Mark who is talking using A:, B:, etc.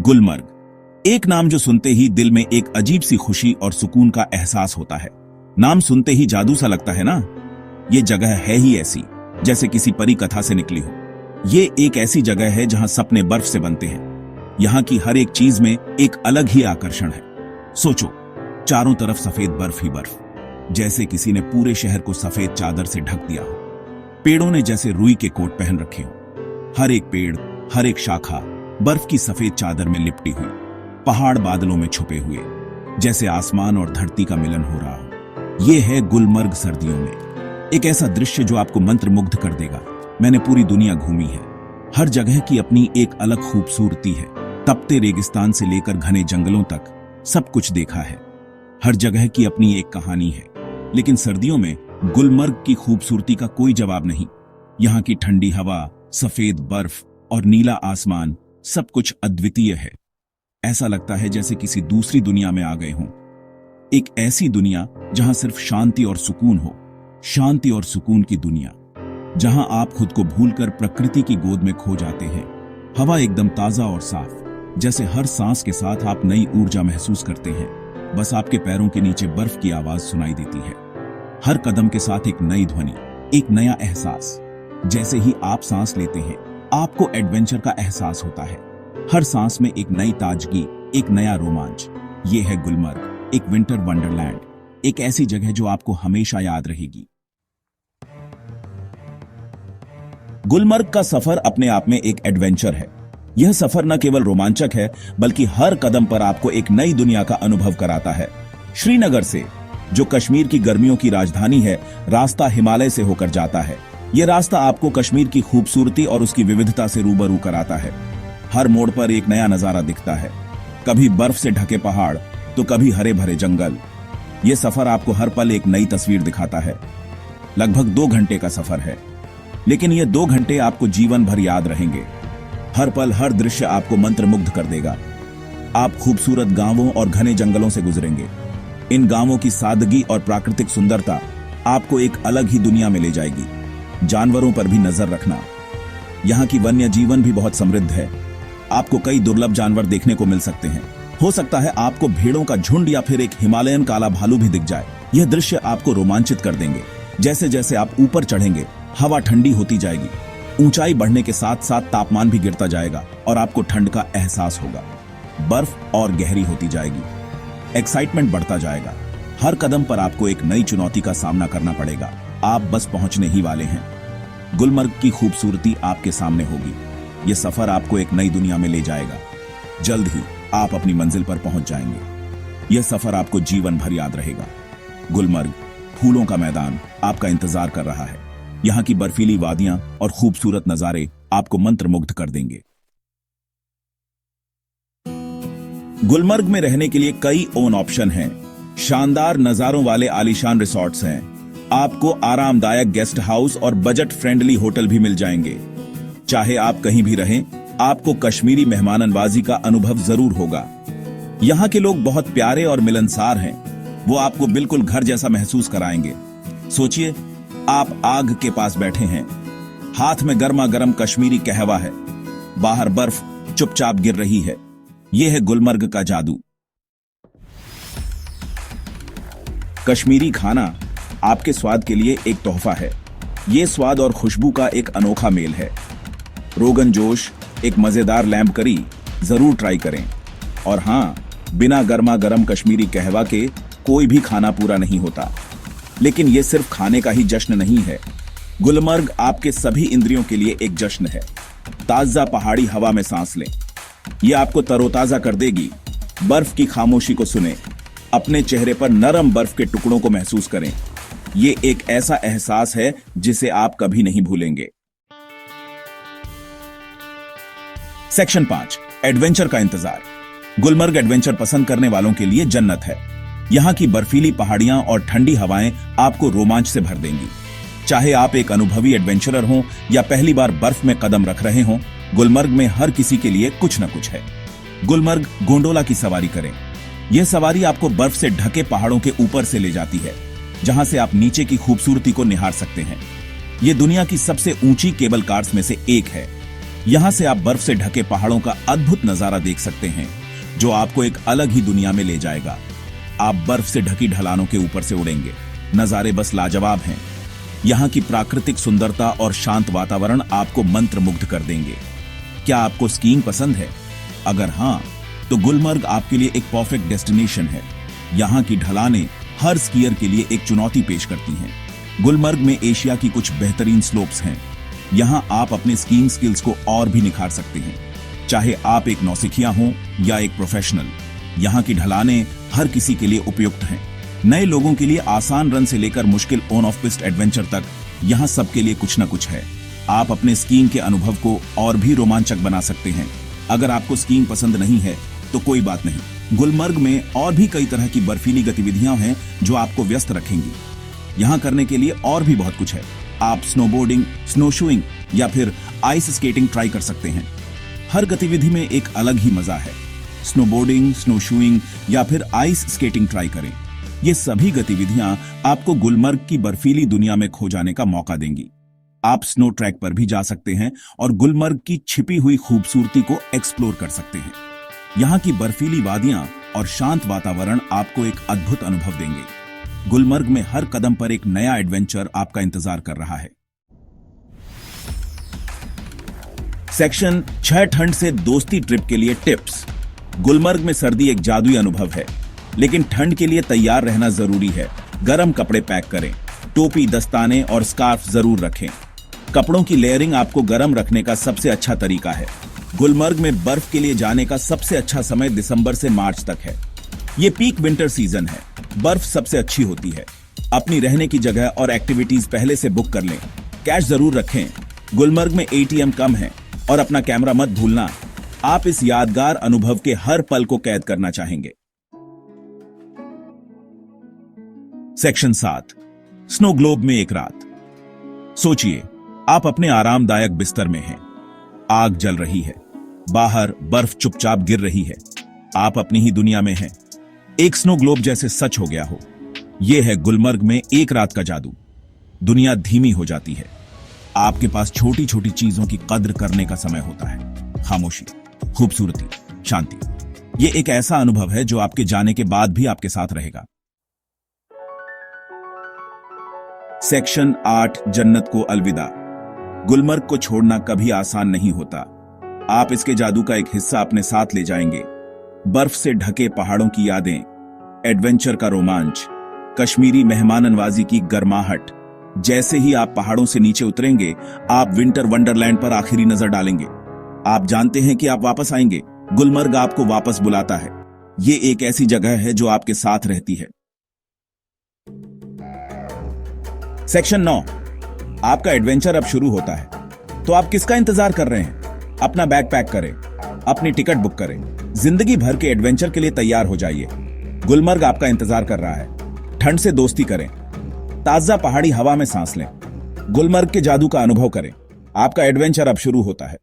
A: गुलमर्ग। एक नाम जो सुनते ही दिल में एक अजीब सी खुशी और सुकून का एहसास होता है। नाम सुनते ही जादू सा लगता है ना। ये जगह है ही ऐसी जैसे किसी परी कथा से निकली हो। ये एक ऐसी जगह है जहां सपने बर्फ से बनते हैं। यहां की हर एक चीज में एक अलग ही आकर्षण है। सोचो, चारों तरफ सफेद बर्फ ही बर्फ, जैसे किसी ने पूरे शहर को सफेद चादर से ढक दिया हो। पेड़ों ने जैसे रुई के कोट पहन रखे हो। हर एक पेड़, हर एक शाखा बर्फ की सफेद चादर में लिपटी हुई। पहाड़ बादलों में छुपे हुए, जैसे आसमान और धरती का मिलन हो रहा हो। यह है गुलमर्ग सर्दियों में। एक ऐसा दृश्य जो आपको मंत्रमुग्ध कर देगा। मैंने पूरी दुनिया घूमी है। हर जगह की अपनी एक अलग खूबसूरती है। तपते रेगिस्तान से लेकर घने जंगलों तक सब कुछ देखा है। हर जगह की अपनी एक कहानी है। लेकिन सर्दियों में गुलमर्ग की खूबसूरती का कोई जवाब नहीं। यहाँ की ठंडी हवा, सफेद बर्फ और नीला आसमान, सब कुछ अद्वितीय है। ऐसा लगता है जैसे किसी दूसरी दुनिया में आ गए हों। एक ऐसी दुनिया जहां सिर्फ शांति और सुकून हो। शांति और सुकून की दुनिया, जहां आप खुद को भूलकर प्रकृति की गोद में खो जाते हैं। हवा एकदम ताजा और साफ, जैसे हर सांस के साथ आप नई ऊर्जा महसूस करते हैं। बस आपके पैरों के नीचे बर्फ की आवाज सुनाई देती है। हर कदम के साथ एक नई ध्वनि, एक नया एहसास। जैसे ही आप सांस लेते हैं, आपको एडवेंचर का एहसास होता है। हर सांस में एक नई ताजगी, एक नया रोमांच। ये है गुलमर्ग, एक विंटर वंडरलैंड, एक ऐसी जगह जो आपको हमेशा याद रहेगी। गुलमर्ग का सफर अपने आप में एक एडवेंचर है। यह सफर न केवल रोमांचक है, बल्कि हर कदम पर आपको एक नई दुनिया का अनुभव कराता है। श्रीनगर से, जो कश्मीर की गर्मियों की राजधानी है, रास्ता हिमालय से होकर जाता है। यह रास्ता आपको कश्मीर की खूबसूरती और उसकी विविधता से रूबरू कराता है। हर मोड़ पर एक नया नजारा दिखता है। कभी बर्फ से ढके पहाड़, तो कभी हरे भरे जंगल। यह सफर आपको हर पल एक नई तस्वीर दिखाता है। लगभग 2 घंटे का सफर है, लेकिन ये 2 घंटे आपको जीवन भर याद रहेंगे। हर पल, हर दृश्य आपको मंत्रमुग्ध कर देगा। आप खूबसूरत गांवों और घने जंगलों से गुजरेंगे। इन गांवों की सादगी और प्राकृतिक सुंदरता आपको एक अलग ही दुनिया में ले जाएगी। जानवरों पर भी नजर रखना। यहाँ की वन्य जीवन भी बहुत समृद्ध है। आपको कई दुर्लभ जानवर देखने को मिल सकते हैं। हो सकता है आपको भेड़ों का झुंड या फिर एक हिमालयन काला भालू भी दिख जाए। यह दृश्य आपको रोमांचित कर देंगे। जैसे जैसे आप ऊपर चढ़ेंगे, हवा ठंडी होती जाएगी। ऊंचाई बढ़ने के साथ साथ तापमान भी गिरता जाएगा और आपको ठंड का एहसास होगा। बर्फ और गहरी होती जाएगी। एक्साइटमेंट बढ़ता जाएगा। हर कदम पर आपको एक नई चुनौती का सामना करना पड़ेगा। आप बस पहुंचने ही वाले हैं। गुलमर्ग की खूबसूरती आपके सामने होगी। यह सफर आपको एक नई दुनिया में ले जाएगा। जल्द ही आप अपनी मंजिल पर पहुंच जाएंगे। यह सफर आपको जीवन भर याद रहेगा। गुलमर्ग, फूलों का मैदान आपका इंतजार कर रहा है। यहाँ की बर्फीली वादियां और खूबसूरत नजारे आपको मंत्रमुग्ध कर देंगे। गुलमर्ग में रहने के लिए कई ओन ऑप्शन हैं। शानदार नजारों वाले आलीशान रिसॉर्ट्स हैं। आपको आरामदायक गेस्ट हाउस और बजट फ्रेंडली होटल भी मिल जाएंगे। चाहे आप कहीं भी रहें, आपको कश्मीरी मेहमाननवाजी का अनुभव जरूर होगा। यहाँ के लोग बहुत प्यारे और मिलनसार हैं। वो आपको बिल्कुल घर जैसा महसूस कराएंगे। सोचिए, आप आग के पास बैठे हैं, हाथ में गर्मा गर्म कश्मीरी कहवा है, बाहर बर्फ चुपचाप गिर रही है। यह है गुलमर्ग का जादू। कश्मीरी खाना आपके स्वाद के लिए एक तोहफा है। यह स्वाद और खुशबू का एक अनोखा मेल है। रोगन जोश, एक मजेदार लैम्ब करी जरूर ट्राई करें। और हां, बिना गर्मा गर्म कश्मीरी कहवा के कोई भी खाना पूरा नहीं होता। लेकिन यह सिर्फ खाने का ही जश्न नहीं है। गुलमर्ग आपके सभी इंद्रियों के लिए एक जश्न है। ताजा पहाड़ी हवा में सांस लें, यह आपको तरोताजा कर देगी। बर्फ की खामोशी को सुने, अपने चेहरे पर नरम बर्फ के टुकड़ों को महसूस करें। यह एक ऐसा एहसास है जिसे आप कभी नहीं भूलेंगे। सेक्शन 5, एडवेंचर का इंतजार। गुलमर्ग एडवेंचर पसंद करने वालों के लिए जन्नत है। यहाँ की बर्फीली पहाड़ियां और ठंडी हवाएं आपको रोमांच से भर देंगी। चाहे आप एक अनुभवी एडवेंचरर हों या पहली बार बर्फ में कदम रख रहे हों, गुलमर्ग में हर किसी के लिए कुछ न कुछ है। गुलमर्ग गोंडोला की सवारी करें। यह सवारी आपको बर्फ से ढके पहाड़ों के ऊपर से ले जाती है, जहां से आप नीचे की खूबसूरती को निहार सकते हैं। यह दुनिया की सबसे ऊंची केबल कार्स में से एक है। यहां से आप बर्फ से ढके पहाड़ों का अद्भुत नजारा देख सकते हैं, जो आपको एक अलग ही दुनिया में ले जाएगा। आप बर्फ से ढकी ढलानों के ऊपर से उड़ेंगे। नजारे बस लाजवाब हैं। यहाँ की प्राकृतिक सुंदरता और शांत वातावरण आपको मंत्रमुग्ध कर देंगे। क्या आपको स्कीइंग पसंद है? अगर हां, तो गुलमर्ग आपके लिए एक परफेक्ट डेस्टिनेशन है। यहाँ की ढलानें हर स्कीयर के लिए एक चुनौती पेश करती हैं। गुलमर्ग में एशिया की कुछ बेहतरीन स्लोप्स हैं। यहाँ आप अपने स्कीइंग स्किल्स को और भी निखार सकते हैं, चाहे आप एक नौसिखिया हों या एक प्रोफेशनल। यहाँ की ढलानें हर किसी के लिए उपयुक्त हैं। नए लोगों के लिए आसान रन से लेकर मुश्किल ऑन ऑफ पिस्ट एडवेंचर तक यहाँ सबके लिए कुछ न कुछ है। आप अपने स्कीइंग के अनुभव को और भी रोमांचक बना सकते हैं। अगर आपको स्कीइंग पसंद नहीं है तो कोई बात नहीं, गुलमर्ग में और भी कई तरह की बर्फीली गतिविधियां हैं जो आपको व्यस्त रखेंगी। यहाँ करने के लिए और भी बहुत कुछ है। आप स्नोबोर्डिंग, स्नोशूइंग या फिर आइस स्केटिंग ट्राई कर सकते हैं। हर गतिविधि में एक अलग ही मजा है। स्नोबोर्डिंग, स्नोशूइंग या फिर आइस स्केटिंग ट्राई करें। ये सभी गतिविधियां आपको गुलमर्ग की बर्फीली दुनिया में खो जाने का मौका देंगी। आप स्नो ट्रैक पर भी जा सकते हैं और गुलमर्ग की छिपी हुई खूबसूरती को एक्सप्लोर कर सकते हैं। यहाँ की बर्फीली वादियां और शांत वातावरण आपको एक अद्भुत अनुभव देंगे। गुलमर्ग में हर कदम पर एक नया एडवेंचर आपका इंतजार कर रहा है। सेक्शन 6 ठंड से दोस्ती ट्रिप के लिए टिप्स। गुलमर्ग में सर्दी एक जादुई अनुभव है, लेकिन ठंड के लिए तैयार रहना जरूरी है। गर्म कपड़े पैक करें, टोपी, दस्ताने और स्कार्फ जरूर रखें। कपड़ों की लेयरिंग आपको गर्म रखने का सबसे अच्छा तरीका है। गुलमर्ग में बर्फ के लिए जाने का सबसे अच्छा समय दिसंबर से मार्च तक है। ये पीक विंटर सीजन है। बर्फ सबसे अच्छी होती है। अपनी रहने की जगह और एक्टिविटीज पहले से बुक कर लें। कैश जरूर रखें। गुलमर्ग में एटीएम कम है और अपना कैमरा मत भूलना। आप इस यादगार अनुभव के हर पल को कैद करना चाहेंगे। सेक्शन 7, स्नो ग्लोब में एक रात। सोचिए, आप अपने आरामदायक बिस्तर में हैं। आग जल रही है, बाहर बर्फ चुपचाप गिर रही है। आप अपनी ही दुनिया में हैं। एक स्नो ग्लोब जैसे सच हो गया हो। यह है गुलमर्ग में एक रात का जादू। दुनिया धीमी हो जाती है। आपके पास छोटी छोटी चीजों की कद्र करने का समय होता है। खामोशी, खूबसूरती, शांति। यह एक ऐसा अनुभव है जो आपके जाने के बाद भी आपके साथ रहेगा। सेक्शन 8, जन्नत को अलविदा। गुलमर्ग को छोड़ना कभी आसान नहीं होता। आप इसके जादू का एक हिस्सा अपने साथ ले जाएंगे। बर्फ से ढके पहाड़ों की यादें, एडवेंचर का रोमांच, कश्मीरी मेहमाननवाजी की गर्माहट। जैसे ही आप पहाड़ों से नीचे उतरेंगे, आप विंटर वंडरलैंड पर आखिरी नजर डालेंगे। आप जानते हैं कि आप वापस आएंगे। गुलमर्ग आपको वापस बुलाता है। ये एक ऐसी जगह है जो आपके साथ रहती है। सेक्शन 9, आपका एडवेंचर अब शुरू होता है। तो आप किसका इंतजार कर रहे हैं? अपना बैग पैक करें, अपनी टिकट बुक करें। जिंदगी भर के एडवेंचर के लिए तैयार हो जाइए। गुलमर्ग आपका इंतजार कर रहा है। ठंड से दोस्ती करें, ताजा पहाड़ी हवा में सांस लें, गुलमर्ग के जादू का अनुभव करें। आपका एडवेंचर अब शुरू होता है।